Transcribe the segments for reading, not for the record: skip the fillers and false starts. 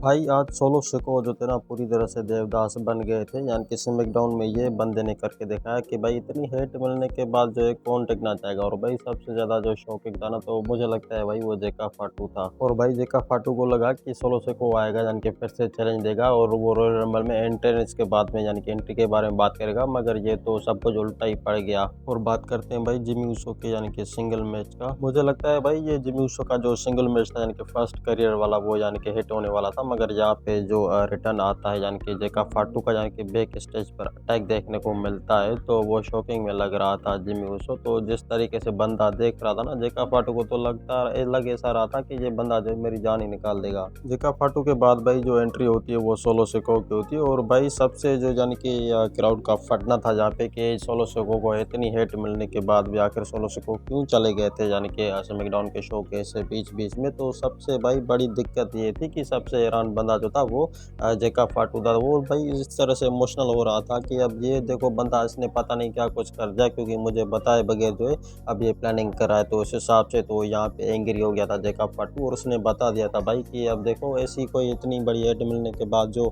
भाई आज सोलो सिको जो थे ना पूरी तरह से देवदास बन गए थे। यानी कि स्मैकडाउन में ये बंदे ने करके दिखाया कि भाई इतनी हेट मिलने के बाद जो है कौन टिकना चाहेगा। और भाई सबसे ज़्यादा जो शॉकिंग था ना, तो मुझे लगता है भाई वो जेका फाटू था। और भाई जेका फाटू को लगा कि सोलो सिको आएगा, यानी कि फिर से चैलेंज देगा और वो रॉयल रंबल में एंट्रेंस के बाद में यानी कि एंट्री के बारे में बात करेगा। मगर ये तो सब कुछ उल्टा ही पड़ गया। और बात करते हैं भाई जिमी ऊसो के यानी कि सिंगल मैच का। मुझे लगता है भाई ये जिमी ऊसो का जो सिंगल मैच था यानी कि फर्स्ट करियर वाला, वो यानी कि हिट होने वाला था। मगर यहाँ पे जो रिटर्न आता है यानी कि जेका फाटू का, यानी कि बैक स्टेज पर अटैक देखने को मिलता है, तो वो शॉकिंग में लग रहा था जिमी ऊसो। तो जिस तरीके से बंदा देख रहा था ना जेका फाटू को, तो लग ऐसा रहा था कि ये बंदा जो है मेरी जान ही निकाल देगा। जेका फाटू के बाद भाई जो एंट्री होती है वो सोलो सिको की होती है। और भाई सबसे जो यानी कि क्राउड का फटना था जहाँ पे कि सोलो सिको को इतनी हेट मिलने के बाद भी आखिर सोलो सिको क्यों चले गए थे यानी कि स्मैकडाउन के शो के से बीच बीच में। तो सबसे भाई बड़ी दिक्कत ये थी कि सबसे हैरान बंदा जो था वो जेका फाटू था। वो भाई इस तरह से इमोशनल हो रहा था कि अब ये देखो बंदा इसने पता नहीं क्या कुछ कर दिया, क्योंकि मुझे बताए बगैर जो है अब ये प्लानिंग कर रहा है। तो उस हिसाब से तो यहाँ पे एंग्री हो गया था जेका फाटू और उसने बता दिया था भाई कि अब देखो ऐसी कोई इतनी बड़ी हेट मिलने के बाद जो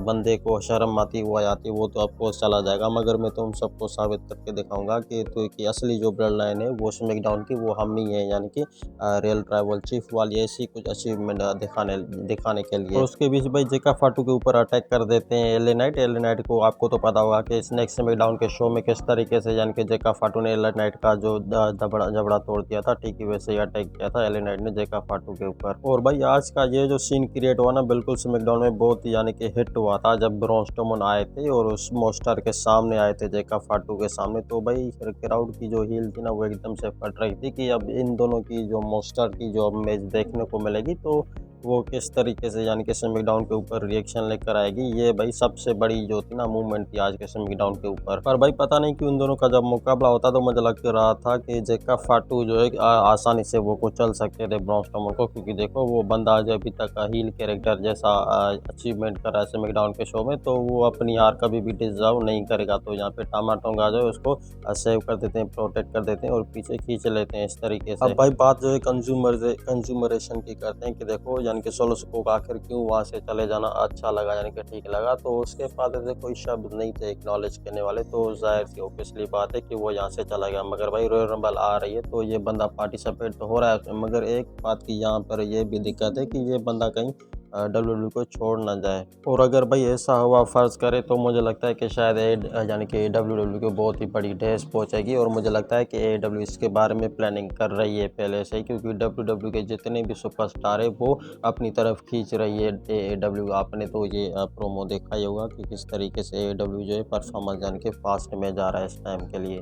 बंदे को शर्म आती वो आती वो तो ऑफकोर्स चला जाएगा, मगर मैं तुम सबको साबित करके दिखाऊंगा कि तो कि असली जो ब्लड लाइन है वो स्मैकडाउन की वो हम ही है, यानी कि रियल ट्राइबल चीफ वाली ऐसी कुछ अचीवमेंट दिखाने दिखाने के लिए। और उसके बीच भाई जेका फाटू के ऊपर अटैक कर देते हैं एलए नाइट। एलए नाइट को आपको तो पता होगा कि नेक्स्ट स्मैकडाउन के शो में किस तरीके से यानी कि जेका फाटू ने एलए नाइट का जो जबड़ा जबड़ा तोड़ दिया था, ठीक ही वैसे ही अटैक किया था एलए नाइट ने जेका फाटू के ऊपर। और भाई आज का ये जो सीन क्रिएट हुआ ना, बिल्कुल स्मैकडाउन में बहुत यानी कि हिट हुआ था जब ब्रॉन स्ट्रोमन आए थे और उस मोस्टर के सामने आए थे जेका फाटू के सामने। तो भाई क्राउड की जो हील थी ना वो एकदम से फट रही थी कि अब इन दोनों की जो मोस्टर की जो मैच देखने को मिलेगी, तो वो किस तरीके से यानी कि स्मैकडाउन के ऊपर रिएक्शन लेकर आएगी। ये भाई सबसे बड़ी जो थी ना मूवमेंट थी आज के स्मैकडाउन के ऊपर। पर भाई पता नहीं क्यों उन दोनों का जब मुकाबला होता तो मुझे लग रहा था कि जेका फाटू जो है आसानी से वो कुचल सकते थे ब्रॉन स्ट्रोमन को, क्योंकि देखो वो बंदा जो अभी तक हील कैरेक्टर जैसा अचीवमेंट कर रहा है स्मैकडाउन के शो में, तो वो अपनी हार कभी भी डिजर्व नहीं करेगा। तो यहाँ पे टामा टोंगा जो है उसको सेव कर देते हैं, प्रोटेक्ट कर देते हैं और पीछे खींच लेते हैं इस तरीके से। अब भाई बात जो है कंज्यूमरेशन की करते हैं कि देखो यानी कि सोलो सिको को आखिर क्यों वहां से चले जाना अच्छा लगा यानी कि ठीक लगा। तो उसके बाद ऐसे कोई शब्द नहीं थे एक्नॉलेज करने वाले, तो जाहिर सी ऑब्वियसली बात है कि वो यहाँ से चला गया। मगर भाई रॉयल रंबल आ रही है तो ये बंदा पार्टिसिपेट तो हो रहा है उसमें, मगर एक बात की यहाँ पर ये भी दिक्कत है कि ये बंदा कहीं डब्ल्यूडब्ल्यू को छोड़ ना जाए। और अगर भाई ऐसा हुआ फर्ज करे तो मुझे लगता है कि शायद यानी कि डब्ल्यूडब्ल्यू को बहुत ही बड़ी ठेस पहुंचेगी। और मुझे लगता है कि एडब्ल्यू इसके बारे में प्लानिंग कर रही है पहले से ही, क्योंकि डब्ल्यूडब्ल्यू के जितने भी सुपरस्टार है वो अपनी तरफ खींच रही है एडब्ल्यू। आपने तो ये प्रोमो देखा ही होगा कि किस तरीके से एडब्ल्यू जो है परफॉर्मेंस यानी कि फास्ट में जा रहा है इस टाइम के लिए।